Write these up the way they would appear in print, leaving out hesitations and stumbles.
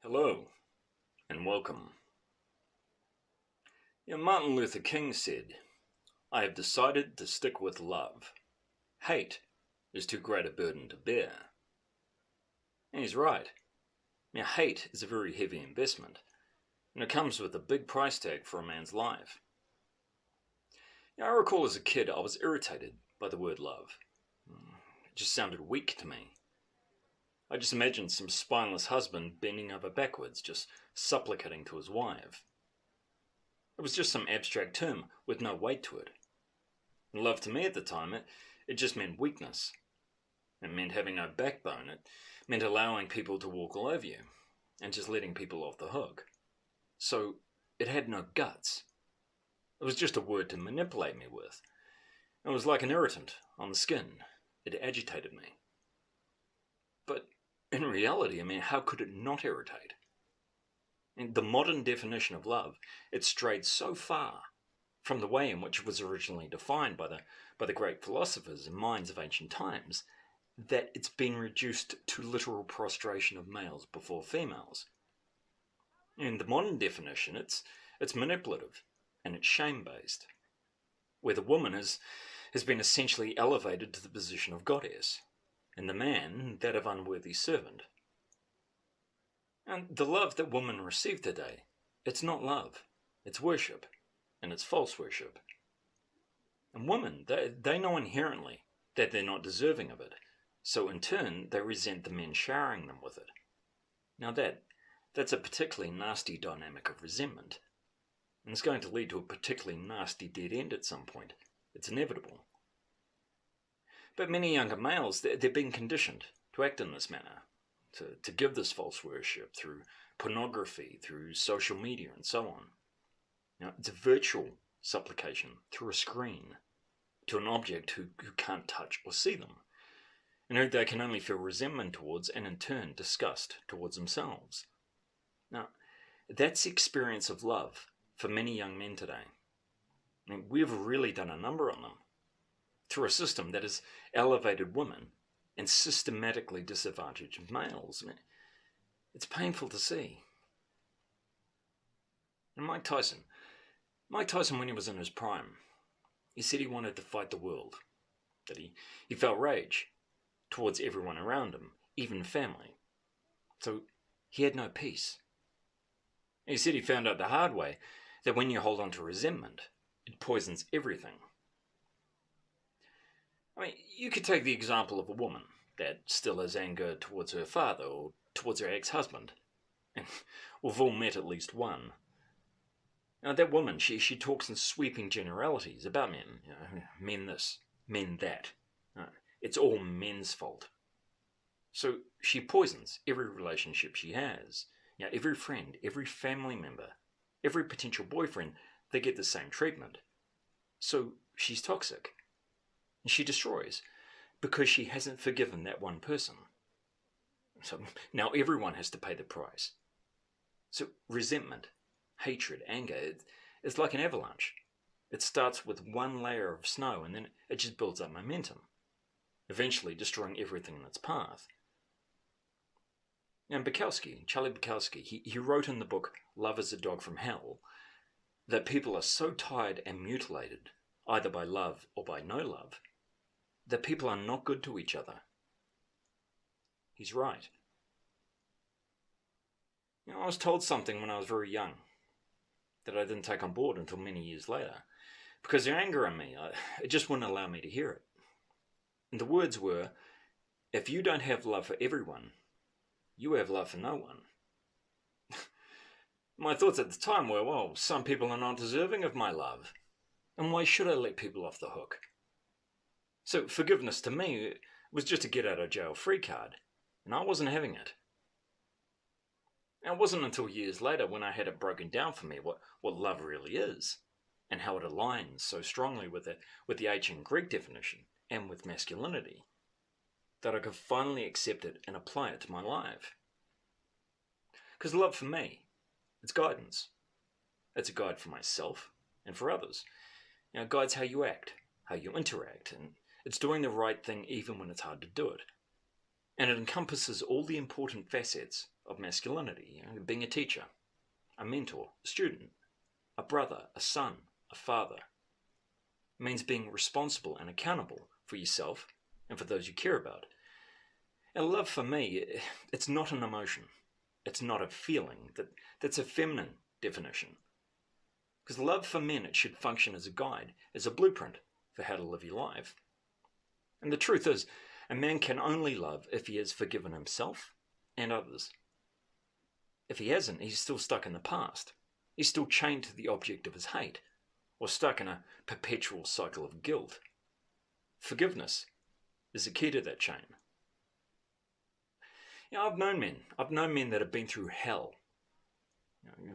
Hello and welcome. Martin Luther King said, "I have decided to stick with love. Hate is too great a burden to bear." And he's right. Hate is a very heavy investment, and it comes with a big price tag for a man's life. I recall as a kid I was irritated by the word love. It just sounded weak to me. I just imagined some spineless husband bending over backwards, just supplicating to his wife. It was just some abstract term with no weight to it. And love to me at the time, it just meant weakness. It meant having no backbone. It meant allowing people to walk all over you and just letting people off the hook. So it had no guts. It was just a word to manipulate me with. It was like an irritant on the skin. It agitated me. But in reality, how could it not irritate? In the modern definition of love, it strayed so far from the way in which it was originally defined by the great philosophers and minds of ancient times, that it's been reduced to literal prostration of males before females. In the modern definition, it's manipulative and it's shame-based, where the woman has been essentially elevated to the position of goddess, and the man that of unworthy servant. And the love that women receive today, it's not love, it's worship, and it's false worship. And women, they know inherently that they're not deserving of it, so in turn they resent the men showering them with it. Now that's a particularly nasty dynamic of resentment, and it's going to lead to a particularly nasty dead end at some point. It's inevitable. But many younger males, they're being conditioned to act in this manner, to give this false worship through pornography, through social media, and so on. Now, it's a virtual supplication through a screen to an object who can't touch or see them, and who they can only feel resentment towards, and in turn disgust towards themselves. Now, that's the experience of love for many young men today. We've really done a number on them through a system that has elevated women and systematically disadvantaged males. It's painful to see. And Mike Tyson, when he was in his prime, he said he wanted to fight the world, that he felt rage towards everyone around him, even family. So he had no peace. He said he found out the hard way that when you hold on to resentment, it poisons everything. You could take the example of a woman that still has anger towards her father or towards her ex-husband, and we've all met at least one. Now that woman, she talks in sweeping generalities about men. Men this, men that. It's all men's fault. So she poisons every relationship she has. Every friend, every family member, every potential boyfriend, they get the same treatment. So she's toxic. And she destroys because she hasn't forgiven that one person. So now everyone has to pay the price. So resentment, hatred, anger, it's like an avalanche. It starts with one layer of snow and then it just builds up momentum, eventually destroying everything in its path. And Charlie Bukowski, he wrote in the book Love is a Dog from Hell that people are so tired and mutilated, either by love or by no love, that people are not good to each other. He's right. I was told something when I was very young that I didn't take on board until many years later, because the anger in me, it just wouldn't allow me to hear it. And the words were, if you don't have love for everyone, you have love for no one. My thoughts at the time were, well, some people are not deserving of my love, and why should I let people off the hook? So forgiveness to me was just a get out of jail free card, and I wasn't having it. And it wasn't until years later when I had it broken down for me what love really is, and how it aligns so strongly with the ancient Greek definition and with masculinity, that I could finally accept it and apply it to my life. Because love for me, it's guidance. It's a guide for myself and for others. It guides how you act, how you interact, and it's doing the right thing even when it's hard to do it. And it encompasses all the important facets of masculinity, being a teacher, a mentor, a student, a brother, a son, a father. It means being responsible and accountable for yourself and for those you care about. And love for me, it's not an emotion. It's not a feeling. That's a feminine definition. Because love for men, it should function as a guide, as a blueprint for how to live your life. And the truth is, a man can only love if he has forgiven himself and others. If he hasn't, he's still stuck in the past. He's still chained to the object of his hate, or stuck in a perpetual cycle of guilt. Forgiveness is the key to that chain. I've known men that have been through hell.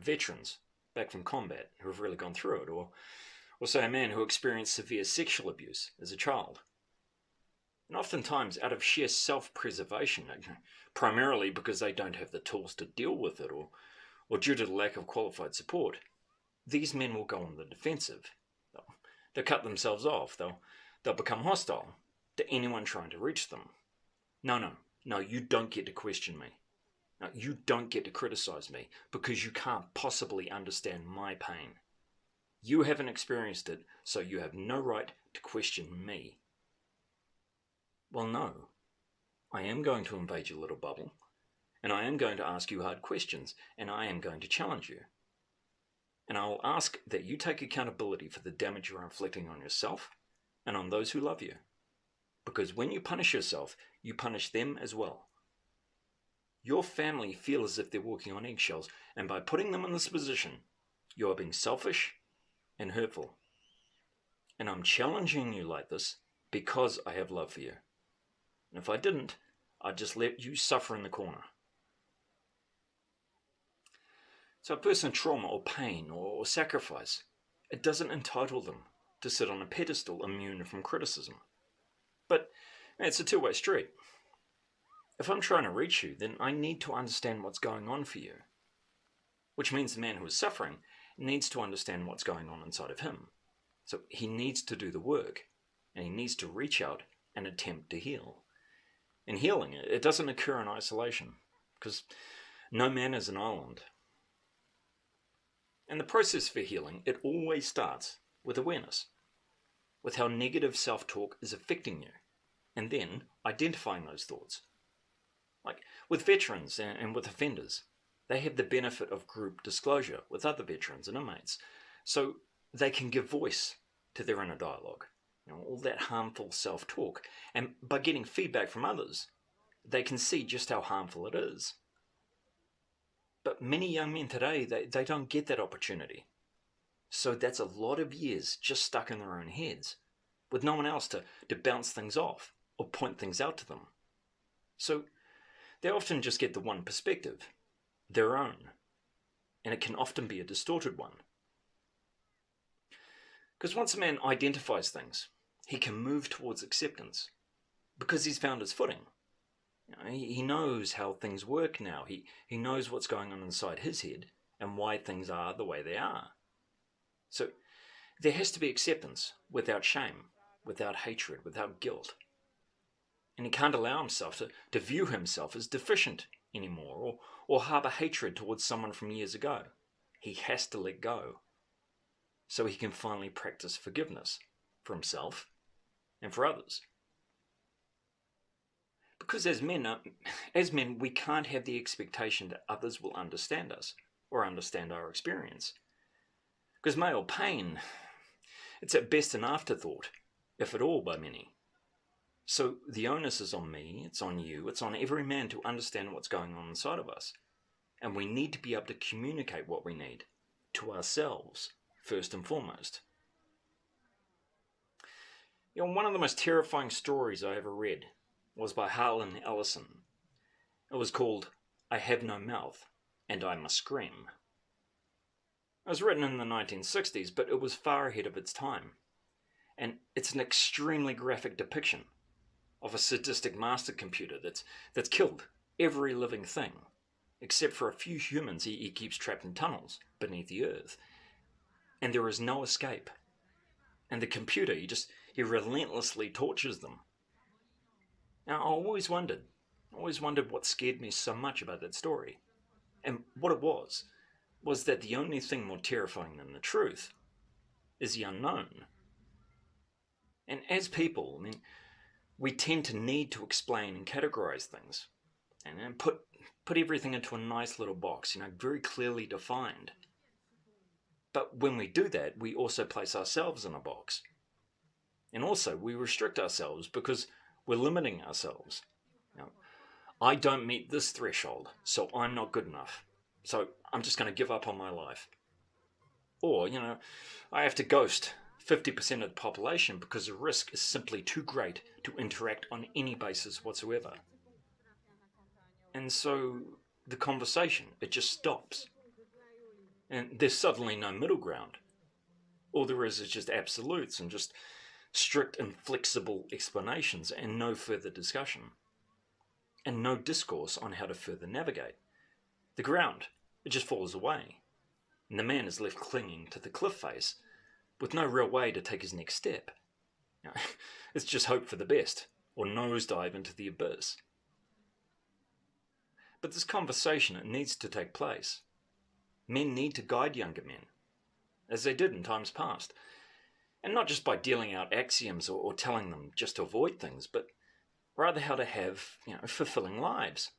Veterans back from combat who have really gone through it, or say a man who experienced severe sexual abuse as a child. And oftentimes out of sheer self-preservation, primarily because they don't have the tools to deal with it, or due to the lack of qualified support, these men will go on the defensive. They'll cut themselves off. They'll become hostile to anyone trying to reach them. No, you don't get to question me. No, you don't get to criticize me because you can't possibly understand my pain. You haven't experienced it, so you have no right to question me. Well, no. I am going to invade your little bubble, and I am going to ask you hard questions, and I am going to challenge you. And I will ask that you take accountability for the damage you are inflicting on yourself and on those who love you. Because when you punish yourself, you punish them as well. Your family feel as if they're walking on eggshells, and by putting them in this position, you are being selfish and hurtful. And I'm challenging you like this because I have love for you. And if I didn't, I'd just let you suffer in the corner. So a person in trauma or pain or sacrifice, it doesn't entitle them to sit on a pedestal immune from criticism. But it's a two-way street. If I'm trying to reach you, then I need to understand what's going on for you. Which means the man who is suffering needs to understand what's going on inside of him. So he needs to do the work, and he needs to reach out and attempt to heal. And healing, it doesn't occur in isolation, because no man is an island. And the process for healing, it always starts with awareness, with how negative self-talk is affecting you, and then identifying those thoughts. Like with veterans and with offenders, they have the benefit of group disclosure with other veterans and inmates, so they can give voice to their inner dialogue, all that harmful self-talk, and by getting feedback from others, they can see just how harmful it is. But many young men today, they don't get that opportunity. So that's a lot of years just stuck in their own heads, with no one else to bounce things off or point things out to them. So they often just get the one perspective, their own, and it can often be a distorted one. Because once a man identifies things, he can move towards acceptance, because he's found his footing. He knows how things work now. He knows what's going on inside his head and why things are the way they are. So there has to be acceptance without shame, without hatred, without guilt. And he can't allow himself to view himself as deficient anymore, or harbour hatred towards someone from years ago. He has to let go, so he can finally practice forgiveness for himself and for others. Because as men, we can't have the expectation that others will understand us or understand our experience. Because male pain, it's at best an afterthought, if at all, by many. So the onus is on me, it's on you, it's on every man to understand what's going on inside of us. And we need to be able to communicate what we need to ourselves, first and foremost. One of the most terrifying stories I ever read was by Harlan Ellison. It was called, "I Have No Mouth, and I Must Scream." It was written in the 1960s, but it was far ahead of its time. And it's an extremely graphic depiction of a sadistic master computer that's killed every living thing, except for a few humans he keeps trapped in tunnels beneath the earth. And there is no escape. And the computer, he relentlessly tortures them. Now, I always wondered what scared me so much about that story. And what it was that the only thing more terrifying than the truth is the unknown. And as people, we tend to need to explain and categorize things and put everything into a nice little box, very clearly defined. But when we do that, we also place ourselves in a box. And also, we restrict ourselves because we're limiting ourselves. I don't meet this threshold, so I'm not good enough. So I'm just going to give up on my life. Or, I have to ghost 50% of the population because the risk is simply too great to interact on any basis whatsoever. And so the conversation, it just stops. And there's suddenly no middle ground. All there is just absolutes and just strict inflexible explanations and no further discussion. And no discourse on how to further navigate. The ground, it just falls away. And the man is left clinging to the cliff face with no real way to take his next step. It's just hope for the best, or nosedive into the abyss. But this conversation, it needs to take place. Men need to guide younger men, as they did in times past. And not just by dealing out axioms or telling them just to avoid things, but rather how to have, fulfilling lives.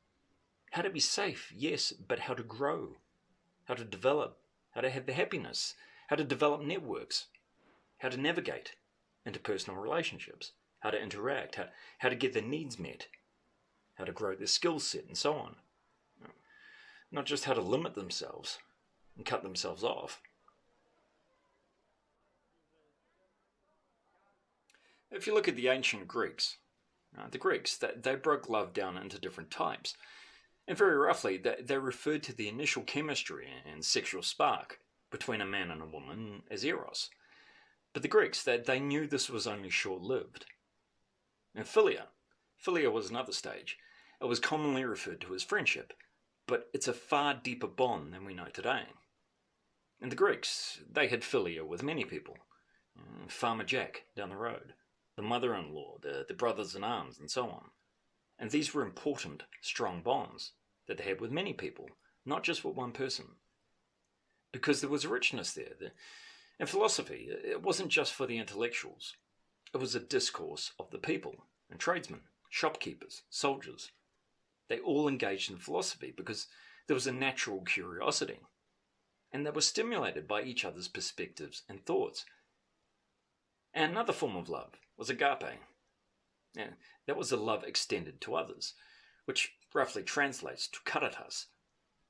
How to be safe, yes, but how to grow, how to develop, how to have the happiness, how to develop networks, how to navigate interpersonal relationships, how to interact, how to get their needs met, how to grow their skill set, and so on. Not just how to limit themselves and cut themselves off. If you look at the ancient Greeks, they broke love down into different types. And very roughly, they referred to the initial chemistry and sexual spark between a man and a woman as eros. But the Greeks, they knew this was only short-lived. And philia was another stage. It was commonly referred to as friendship, but it's a far deeper bond than we know today. And the Greeks, they had philia with many people. Farmer Jack down the road, the mother-in-law, the brothers-in-arms, and so on. And these were important, strong bonds that they had with many people, not just with one person. Because there was a richness there. And philosophy, it wasn't just for the intellectuals. It was a discourse of the people, and tradesmen, shopkeepers, soldiers. They all engaged in philosophy because there was a natural curiosity. And they were stimulated by each other's perspectives and thoughts. And another form of love was agape. That was a love extended to others, which roughly translates to caritas.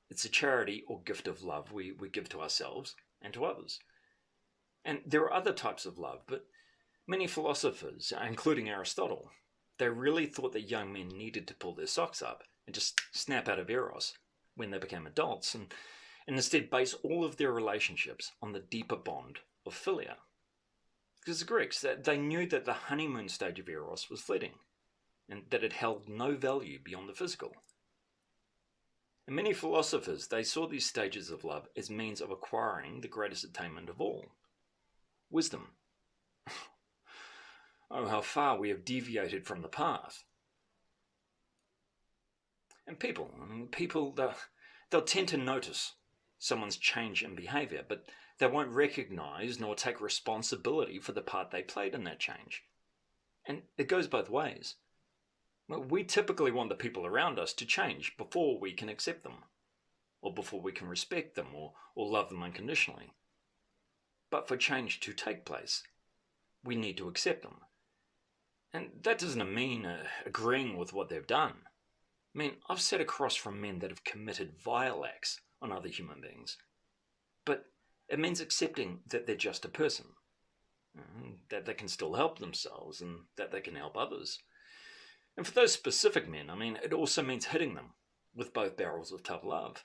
It's a charity or gift of love we give to ourselves and to others. And there are other types of love, but many philosophers, including Aristotle, they really thought that young men needed to pull their socks up and just snap out of eros when they became adults, and instead base all of their relationships on the deeper bond of philia. Because the Greeks, they knew that the honeymoon stage of eros was fleeting, and that it held no value beyond the physical. And many philosophers, they saw these stages of love as means of acquiring the greatest attainment of all, wisdom. Oh, how far we have deviated from the path. And people, they'll tend to notice someone's change in behavior, but they won't recognize nor take responsibility for the part they played in that change. And it goes both ways. We typically want the people around us to change before we can accept them, or before we can respect them, or love them unconditionally. But for change to take place, we need to accept them. And that doesn't mean agreeing with what they've done. I've sat across from men that have committed vile acts on other human beings. But it means accepting that they're just a person, that they can still help themselves, and that they can help others. And for those specific men, it also means hitting them with both barrels of tough love,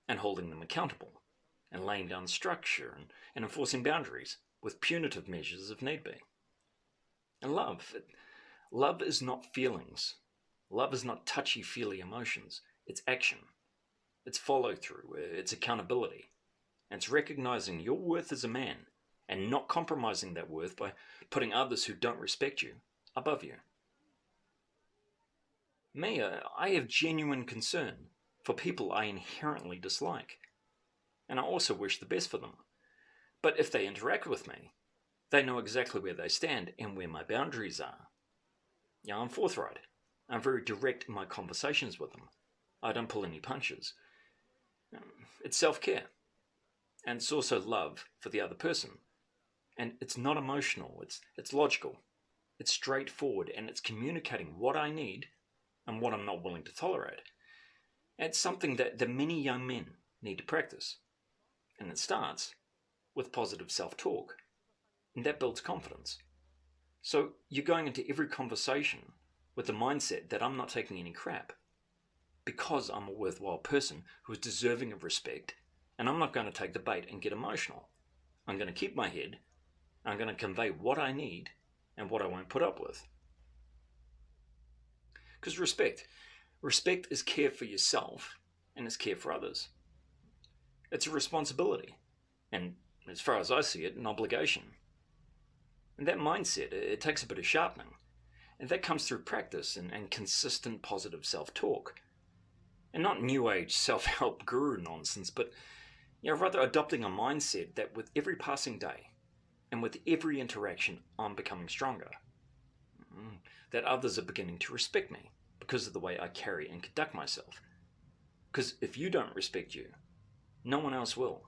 and holding them accountable, and laying down structure, and enforcing boundaries with punitive measures if need be. And love is not feelings. Love is not touchy-feely emotions. It's action. It's follow-through. It's accountability. And it's recognizing your worth as a man and not compromising that worth by putting others who don't respect you above you. Me, I have genuine concern for people I inherently dislike, and I also wish the best for them. But if they interact with me, they know exactly where they stand and where my boundaries are. Yeah, I'm forthright. I'm very direct in my conversations with them. I don't pull any punches. It's self-care. And it's also love for the other person. And it's not emotional, it's logical. It's straightforward, and it's communicating what I need and what I'm not willing to tolerate. And it's something that many young men need to practice. And it starts with positive self-talk. And that builds confidence. So you're going into every conversation with the mindset that I'm not taking any crap, because I'm a worthwhile person who is deserving of respect, and I'm not going to take the bait and get emotional. I'm going to keep my head. I'm going to convey what I need and what I won't put up with. Because respect is care for yourself and it's care for others. It's a responsibility, and as far as I see it, an obligation. And that mindset, it takes a bit of sharpening, and that comes through practice and consistent positive self-talk. And not new age self-help guru nonsense, but rather adopting a mindset that with every passing day and with every interaction I'm becoming stronger. That others are beginning to respect me because of the way I carry and conduct myself. Because if you don't respect you, no one else will.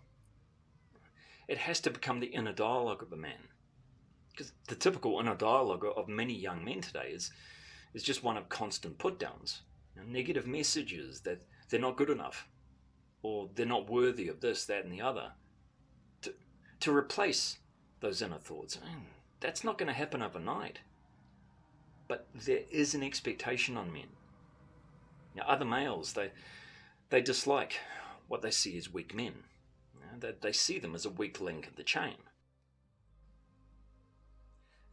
It has to become the inner dialogue of a man. Because the typical inner dialogue of many young men today is just one of constant put-downs. Negative messages that they're not good enough, or they're not worthy of this, that, and the other. To replace those inner thoughts, that's not going to happen overnight. But there is an expectation on men. Other males, they dislike what they see as weak men. They see them as a weak link in the chain.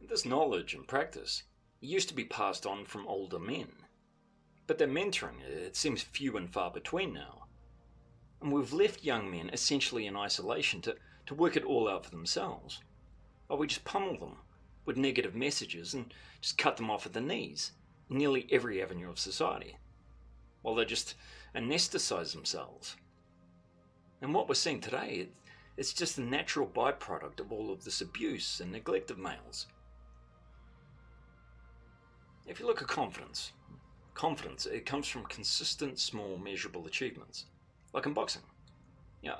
This knowledge and practice used to be passed on from older men, but their mentoring, it seems few and far between now. And we've left young men essentially in isolation to work it all out for themselves. Or we just pummel them with negative messages and just cut them off at the knees in nearly every avenue of society, while they just anesthetize themselves. And what we're seeing today, it's just the natural byproduct of all of this abuse and neglect of males. If you look at confidence, it comes from consistent, small, measurable achievements. Like in boxing.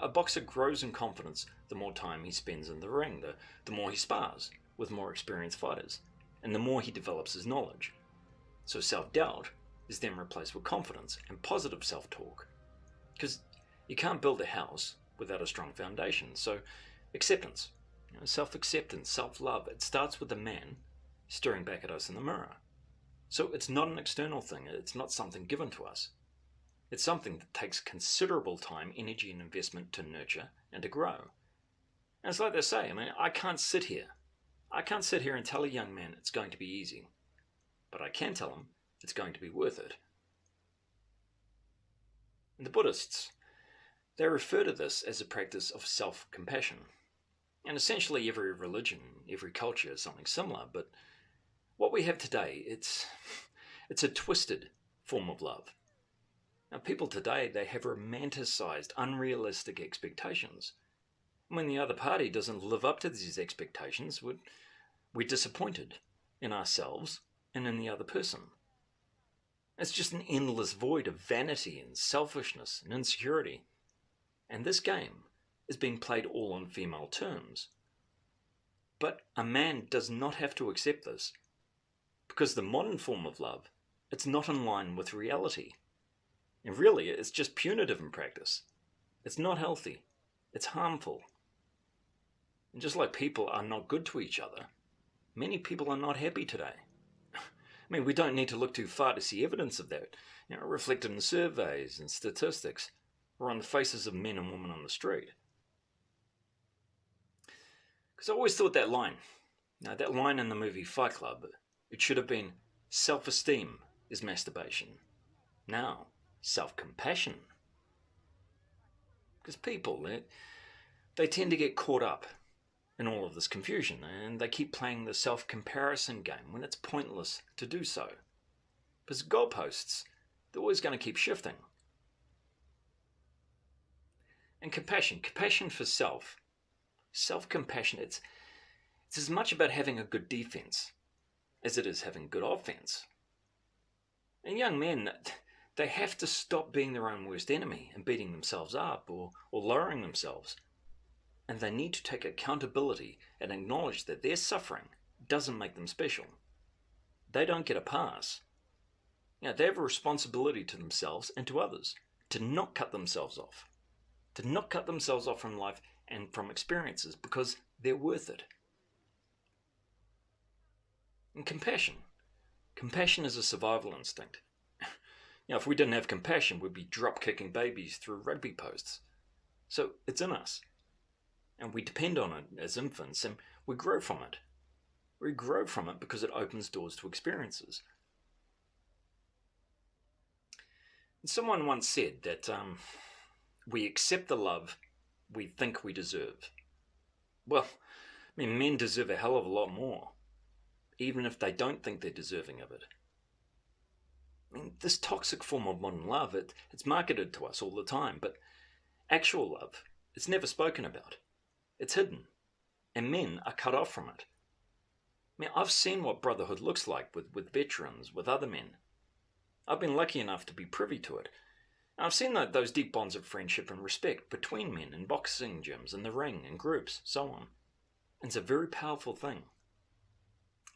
A boxer grows in confidence the more time he spends in the ring, the more he spars with more experienced fighters, and the more he develops his knowledge. So self-doubt is then replaced with confidence and positive self-talk. Because you can't build a house without a strong foundation. So acceptance, self-acceptance, self-love, it starts with the man staring back at us in the mirror. So it's not an external thing, it's not something given to us. It's something that takes considerable time, energy, and investment to nurture and to grow. And it's like they say, I can't sit here and tell a young man it's going to be easy. But I can tell him it's going to be worth it. And the Buddhists, they refer to this as a practice of self-compassion. And essentially every religion, every culture is something similar, but what we have today, it's a twisted form of love. Now, people today, they have romanticized, unrealistic expectations. When the other party doesn't live up to these expectations, we're disappointed in ourselves and in the other person. It's just an endless void of vanity and selfishness and insecurity. And this game is being played all on female terms. But a man does not have to accept this, because the modern form of love, it's not in line with reality. And really, it's just punitive in practice. It's not healthy. It's harmful. And just like people are not good to each other, many people are not happy today. We don't need to look too far to see evidence of that, reflected in surveys and statistics, or on the faces of men and women on the street. Because I always thought that line in the movie Fight Club, it should have been, self-esteem is masturbation. Now, self-compassion. Because people, they tend to get caught up in all of this confusion, and they keep playing the self-comparison game when it's pointless to do so. Because goalposts, they're always going to keep shifting. And compassion for self. Self-compassion, it's as much about having a good defense as it is having good offense. And young men, they have to stop being their own worst enemy and beating themselves up or lowering themselves. And they need to take accountability and acknowledge that their suffering doesn't make them special. They don't get a pass. They have a responsibility to themselves and to others to not cut themselves off. To not cut themselves off from life and from experiences because they're worth it. And compassion. Compassion is a survival instinct. If we didn't have compassion, we'd be drop-kicking babies through rugby posts. So it's in us. And we depend on it as infants, and we grow from it. We grow from it because it opens doors to experiences. And someone once said that we accept the love we think we deserve. Well, men deserve a hell of a lot more, even if they don't think they're deserving of it. This toxic form of modern love, it's marketed to us all the time, but actual love, it's never spoken about. It's hidden, and men are cut off from it. I've seen what brotherhood looks like with veterans, with other men. I've been lucky enough to be privy to it. I've seen those deep bonds of friendship and respect between men in boxing gyms, in the ring, in groups, so on. And it's a very powerful thing.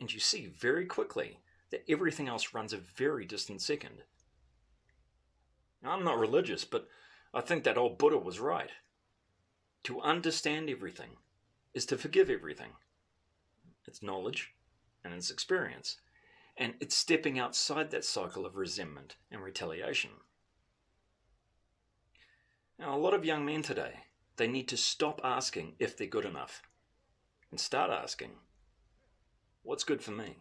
And you see very quickly that everything else runs a very distant second. Now, I'm not religious, but I think that old Buddha was right. To understand everything is to forgive everything. It's knowledge and it's experience. And it's stepping outside that cycle of resentment and retaliation. Now, a lot of young men today, they need to stop asking if they're good enough and start asking, what's good for me?